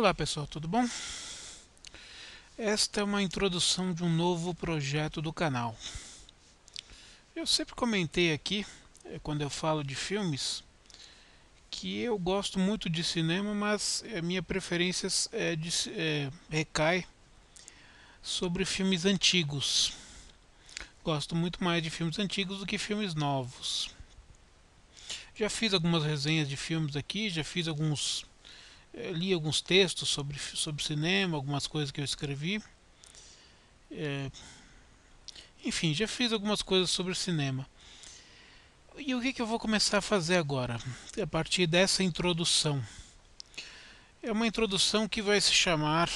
Olá pessoal, tudo bom? Esta é uma introdução de um novo projeto do canal. Eu sempre comentei aqui, quando eu falo de filmes, que eu gosto muito de cinema, mas a minha preferência recai sobre filmes antigos. Gosto muito mais de filmes antigos do que filmes novos. Já fiz algumas resenhas de filmes aqui, li alguns textos sobre cinema, algumas coisas que eu escrevi. Enfim, já fiz algumas coisas sobre cinema. E o que eu vou começar a fazer agora? A partir dessa introdução. É uma introdução que vai se chamar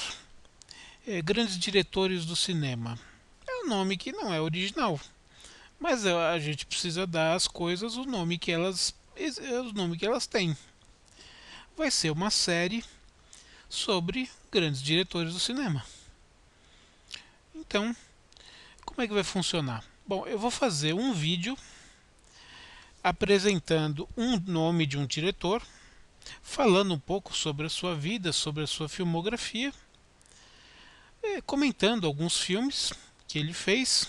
Grandes Diretores do Cinema. É um nome que não é original, mas a gente precisa dar às coisas o nome que elas têm. Vai ser uma série sobre grandes diretores do cinema. Então, como é que vai funcionar? Bom, eu vou fazer um vídeo apresentando um nome de um diretor, falando um pouco sobre a sua vida, sobre a sua filmografia, comentando alguns filmes que ele fez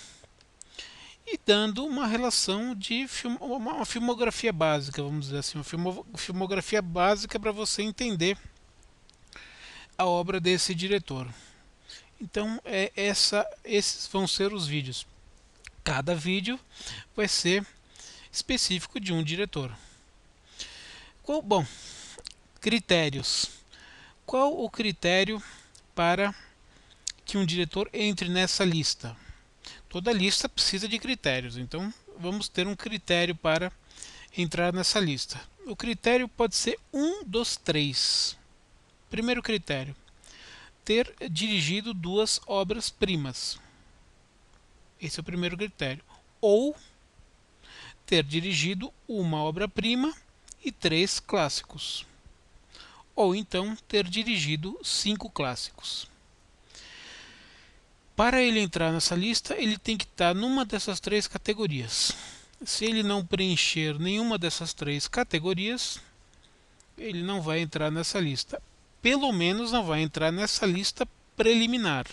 e dando uma relação de uma filmografia básica, vamos dizer assim, uma filmografia básica para você entender a obra desse diretor. Então, esses vão ser os vídeos. Cada vídeo vai ser específico de um diretor. Bom, critérios. Qual o critério para que um diretor entre nessa lista? Toda lista precisa de critérios, então vamos ter um critério para entrar nessa lista. O critério pode ser um dos três. Primeiro critério: ter dirigido duas obras-primas. Esse é o primeiro critério. Ou ter dirigido uma obra-prima e 3 clássicos. Ou então ter dirigido 5 clássicos. Para ele entrar nessa lista, ele tem que estar numa dessas 3 categorias. Se ele não preencher nenhuma dessas 3 categorias, ele não vai entrar nessa lista. Pelo menos não vai entrar nessa lista preliminar.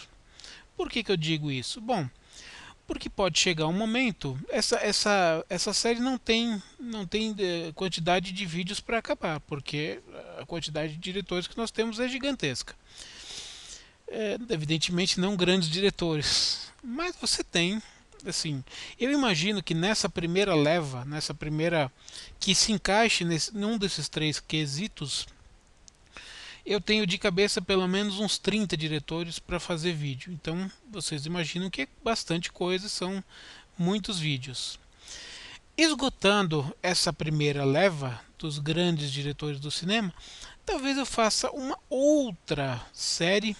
Por que eu digo isso? Bom, porque pode chegar um momento, essa série não tem quantidade de vídeos para acabar, porque a quantidade de diretores que nós temos é gigantesca. Evidentemente não grandes diretores, mas você tem, assim, eu imagino que nessa primeira leva, nessa primeira que se encaixe num desses 3 quesitos, eu tenho de cabeça pelo menos uns 30 diretores para fazer vídeo. Então vocês imaginam que é bastante coisa, são muitos vídeos. Esgotando essa primeira leva dos grandes diretores do cinema, talvez eu faça uma outra série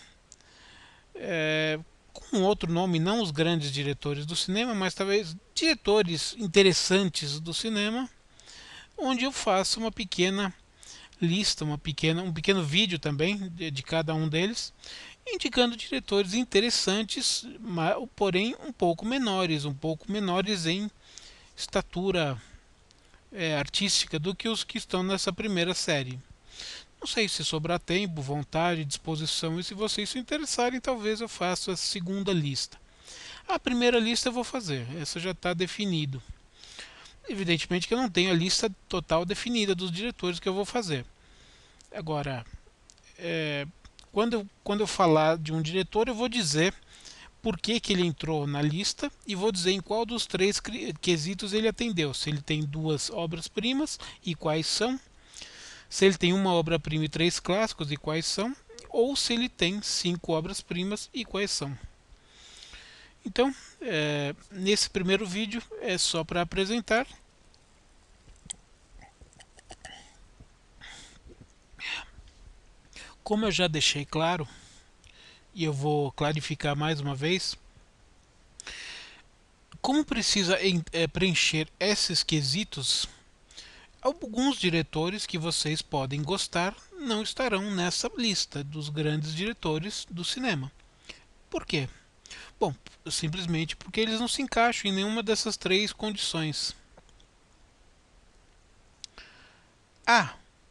com outro nome, não os grandes diretores do cinema, mas talvez diretores interessantes do cinema, onde eu faço uma pequena lista, um pequeno vídeo também de cada um deles, indicando diretores interessantes, porém um pouco menores em estatura artística do que os que estão nessa primeira série. Não sei se sobrar tempo, vontade, disposição, e se vocês se interessarem, talvez eu faça a segunda lista. A primeira lista eu vou fazer, essa já está definido. Evidentemente que eu não tenho a lista total definida dos diretores que eu vou fazer. Agora, quando eu falar de um diretor, eu vou dizer por que ele entrou na lista e vou dizer em qual dos 3 quesitos ele atendeu. Se ele tem 2 obras-primas e quais são, se ele tem uma obra-prima e 3 clássicos e quais são, ou se ele tem 5 obras-primas e quais são. Então, nesse primeiro vídeo é só para apresentar. Como eu já deixei claro, e eu vou clarificar mais uma vez, como precisa preencher esses quesitos, alguns diretores que vocês podem gostar não estarão nessa lista dos grandes diretores do cinema. Por quê? Bom, simplesmente porque eles não se encaixam em nenhuma dessas 3 condições.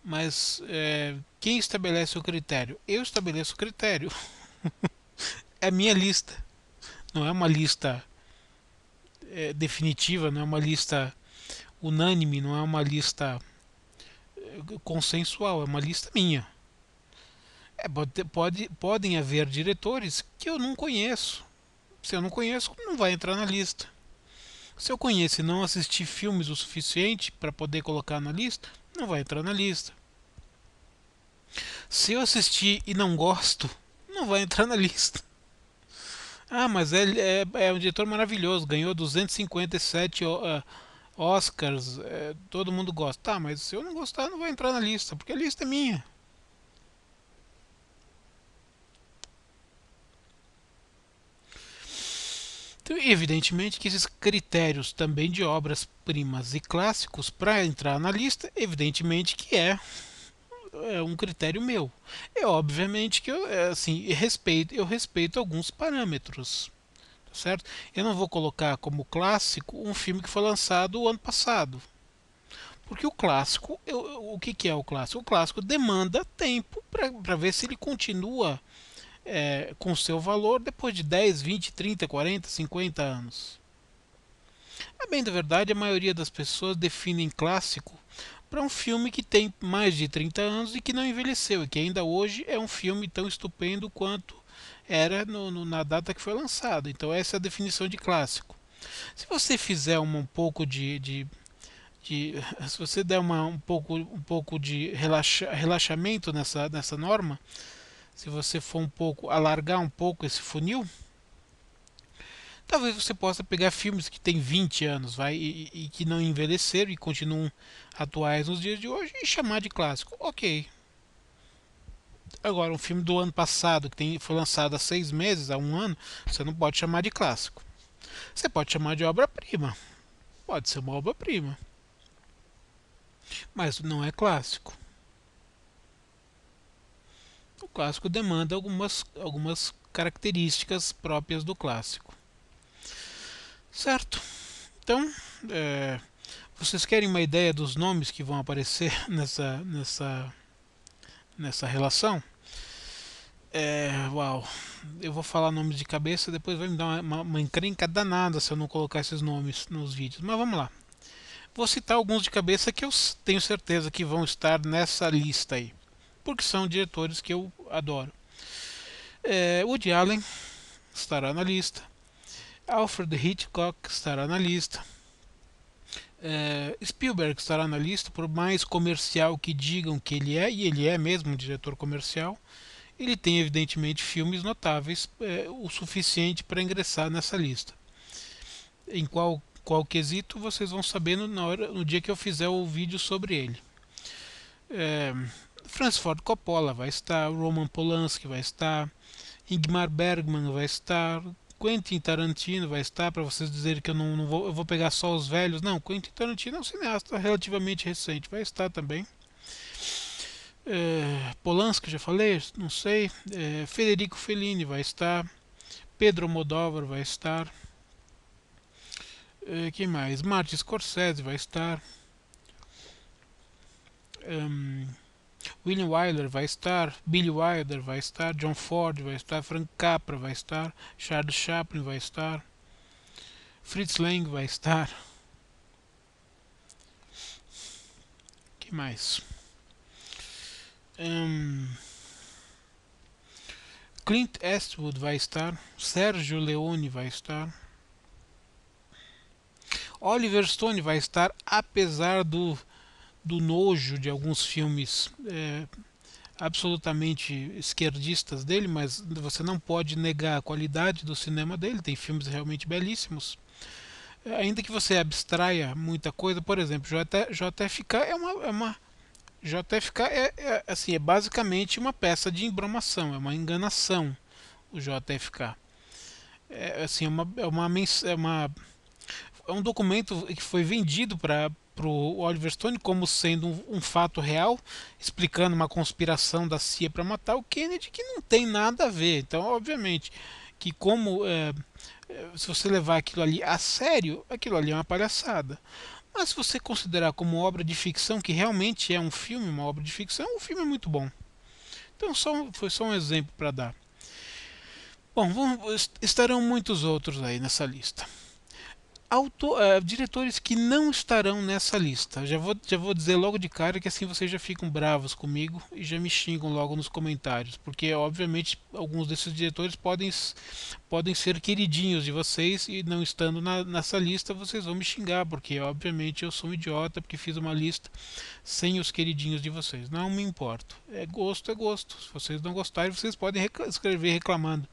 Mas quem estabelece o critério? Eu estabeleço o critério. É a minha lista. Não é uma lista definitiva, não é uma lista unânime, não é uma lista consensual, é uma lista minha. Podem haver diretores que eu não conheço. Se eu não conheço, não vai entrar na lista. Se eu conheço e não assisti filmes o suficiente para poder colocar na lista, não vai entrar na lista. Se eu assistir e não gosto, não vai entrar na lista. Ah, mas é um diretor maravilhoso, ganhou 257 Oscars, todo mundo gosta. Tá, mas se eu não gostar, não vai entrar na lista, porque a lista é minha. Então, evidentemente que esses critérios também de obras-primas e clássicos para entrar na lista, evidentemente que é um critério meu. É obviamente que eu respeito alguns parâmetros, tá certo? Eu não vou colocar como clássico um filme que foi lançado o ano passado, porque o clássico, o que é o clássico? O clássico demanda tempo para ver se ele continua com seu valor depois de 10, 20, 30, 40, 50 anos. A bem da verdade, a maioria das pessoas definem clássico para um filme que tem mais de 30 anos e que não envelheceu, e que ainda hoje é um filme tão estupendo quanto era na data que foi lançado. Então essa é a definição de clássico. Se você fizer um pouco se você der um pouco de relaxamento nessa norma, se você for um pouco alargar um pouco esse funil, talvez você possa pegar filmes que têm 20 anos, e que não envelheceram e continuam atuais nos dias de hoje e chamar de clássico. Ok. Agora, um filme do ano passado foi lançado há 6 meses, há um ano, você não pode chamar de clássico. Você pode chamar de obra-prima. Pode ser uma obra-prima. Mas não é clássico. O clássico demanda algumas características próprias do clássico. Certo? Então, é, vocês querem uma ideia dos nomes que vão aparecer nessa relação? Uau, eu vou falar nomes de cabeça, depois vai me dar uma encrenca danada se eu não colocar esses nomes nos vídeos. Mas vamos lá. Vou citar alguns de cabeça que eu tenho certeza que vão estar nessa lista aí, porque são diretores que eu adoro. Woody Allen estará na lista. Alfred Hitchcock estará na lista. Spielberg estará na lista, por mais comercial que digam que ele é, e ele é mesmo um diretor comercial. Ele tem evidentemente filmes notáveis, o suficiente para ingressar nessa lista. Em qual quesito vocês vão saber no dia que eu fizer o vídeo sobre ele. Francis Ford Coppola vai estar, Roman Polanski vai estar, Ingmar Bergman vai estar, Quentin Tarantino vai estar, para vocês dizerem que eu vou pegar só os velhos. Não, Quentin Tarantino é um cineasta relativamente recente, vai estar também. Polanski, já falei, não sei. Federico Fellini vai estar. Pedro Almodóvar vai estar. Quem mais? Martin Scorsese vai estar. William Wyler vai estar. Billy Wilder vai estar. John Ford vai estar. Frank Capra vai estar. Charles Chaplin vai estar. Fritz Lang vai estar. Quem mais? Clint Eastwood vai estar. Sergio Leone vai estar. Oliver Stone vai estar, apesar do nojo de alguns filmes absolutamente esquerdistas dele, mas você não pode negar a qualidade do cinema dele, tem filmes realmente belíssimos. Ainda que você abstraia muita coisa, por exemplo, JFK JFK assim, é basicamente uma peça de embromação, é uma enganação o JFK. Assim, é um documento que foi vendido para o Oliver Stone como sendo um fato real, explicando uma conspiração da CIA para matar o Kennedy, que não tem nada a ver. Então, obviamente, que se você levar aquilo ali a sério, aquilo ali é uma palhaçada. Mas se você considerar como obra de ficção, que realmente é um filme, uma obra de ficção, o filme é muito bom. Então foi só um exemplo para dar. Bom, estarão muitos outros aí nessa lista. Diretores que não estarão nessa lista. Já vou dizer logo de cara que assim vocês já ficam bravos comigo e já me xingam logo nos comentários, porque obviamente alguns desses diretores podem ser queridinhos de vocês e não estando nessa lista vocês vão me xingar, porque obviamente eu sou um idiota porque fiz uma lista sem os queridinhos de vocês. Não me importo. É gosto, é gosto. Se vocês não gostarem, vocês podem escrever reclamando.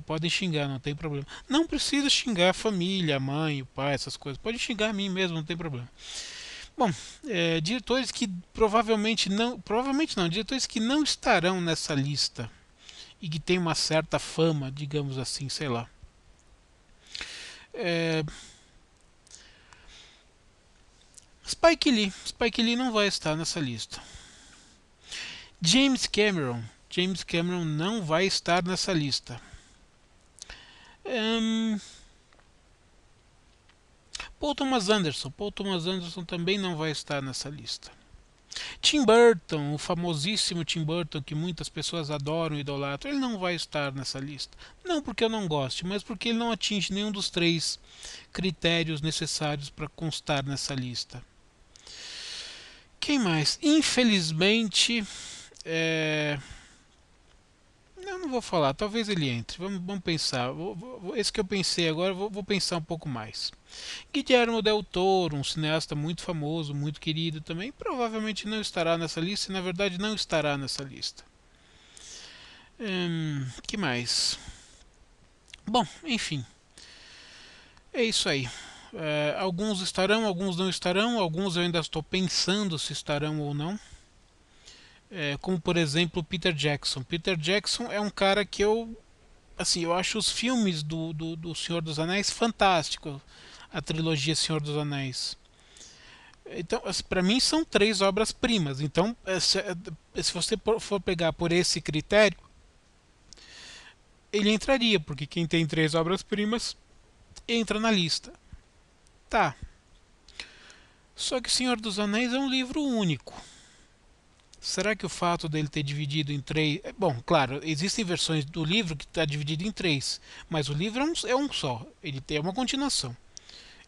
Podem xingar, não tem problema. Não precisa xingar a família, a mãe, o pai, essas coisas. Pode xingar a mim mesmo, não tem problema. Bom, diretores que provavelmente não, diretores que não estarão nessa lista e que tem uma certa fama, digamos assim, sei lá. É, Spike Lee não vai estar nessa lista. James Cameron não vai estar nessa lista. Paul Thomas Anderson também não vai estar nessa lista. Tim Burton, o famosíssimo Tim Burton que muitas pessoas adoram e idolatram, ele não vai estar nessa lista. Não porque eu não goste, mas porque ele não atinge nenhum dos 3 critérios necessários para constar nessa lista. Quem mais? Infelizmente, eu não vou falar, talvez ele entre. Vamos pensar. Esse que eu pensei agora, vou pensar um pouco mais. Guillermo del Toro, um cineasta muito famoso, muito querido também, provavelmente não estará nessa lista e na verdade não estará nessa lista. Que mais? Bom, enfim. É isso aí. Alguns estarão, alguns não estarão, alguns eu ainda estou pensando se estarão ou não. Como por exemplo Peter Jackson. Peter Jackson é um cara que eu acho os filmes do Senhor dos Anéis fantásticos. A trilogia Senhor dos Anéis. Então, para mim são 3 obras-primas. Então, se você for pegar por esse critério, ele entraria, porque quem tem 3 obras-primas entra na lista. Tá. Só que Senhor dos Anéis é um livro único. Será que o fato dele ter dividido em 3. Bom, claro, existem versões do livro que está dividido em 3, mas o livro é um só. Ele tem uma continuação.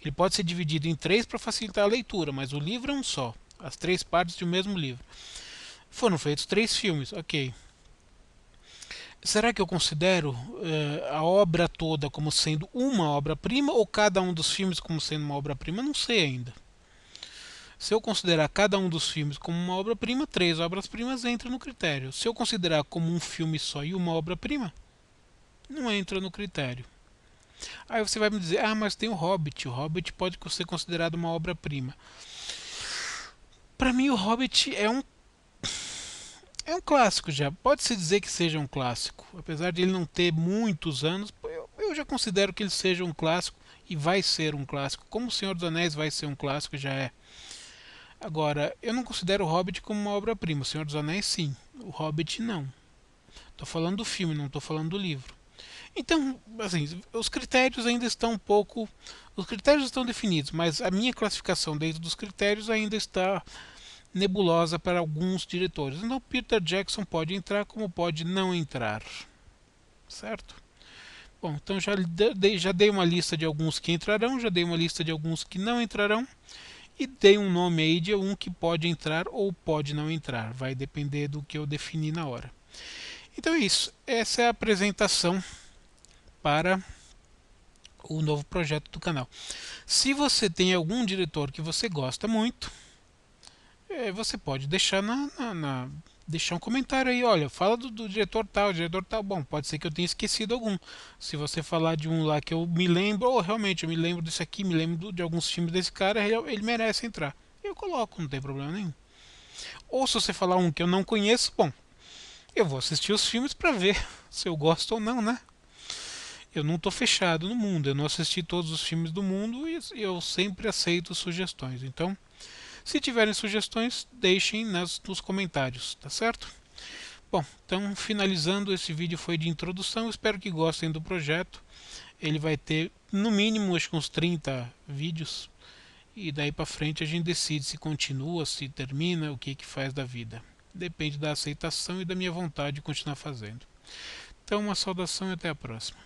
Ele pode ser dividido em 3 para facilitar a leitura, mas o livro é um só. As 3 partes de um mesmo livro. Foram feitos 3 filmes, ok. Será que eu considero a obra toda como sendo uma obra-prima ou cada um dos filmes como sendo uma obra-prima? Não sei ainda. Se eu considerar cada um dos filmes como uma obra-prima, 3 obras-primas entram no critério. Se eu considerar como um filme só e uma obra-prima, não entra no critério. Aí você vai me dizer, mas tem o Hobbit. O Hobbit pode ser considerado uma obra-prima. Para mim, o Hobbit é um clássico já. Pode-se dizer que seja um clássico. Apesar de ele não ter muitos anos, eu já considero que ele seja um clássico e vai ser um clássico. Como o Senhor dos Anéis vai ser um clássico, já é. Agora, eu não considero o Hobbit como uma obra-prima. O Senhor dos Anéis, sim. O Hobbit, não. Estou falando do filme, não estou falando do livro. Então, assim, os critérios ainda estão um pouco. Os critérios estão definidos, mas a minha classificação dentro dos critérios ainda está nebulosa para alguns diretores. Então, Peter Jackson pode entrar, como pode não entrar. Certo? Bom, então já dei uma lista de alguns que entrarão, já dei uma lista de alguns que não entrarão. E dei um nome aí de um que pode entrar ou pode não entrar. Vai depender do que eu definir na hora. Então é isso. Essa é a apresentação para o novo projeto do canal. Se você tem algum diretor que você gosta muito, você pode deixar deixar um comentário aí, olha, fala do diretor tal, diretor tal. Bom, pode ser que eu tenha esquecido algum. Se você falar de um lá que eu me lembro, realmente eu me lembro desse aqui, me lembro de alguns filmes desse cara, ele merece entrar. Eu coloco, não tem problema nenhum. Ou se você falar um que eu não conheço, bom, eu vou assistir os filmes para ver se eu gosto ou não, né? Eu não estou fechado no mundo, eu não assisti todos os filmes do mundo e eu sempre aceito sugestões. Então, se tiverem sugestões, deixem nos comentários, tá certo? Bom, então finalizando, esse vídeo foi de introdução, espero que gostem do projeto. Ele vai ter no mínimo acho que uns 30 vídeos e daí para frente a gente decide se continua, se termina, o que faz da vida. Depende da aceitação e da minha vontade de continuar fazendo. Então, uma saudação e até a próxima.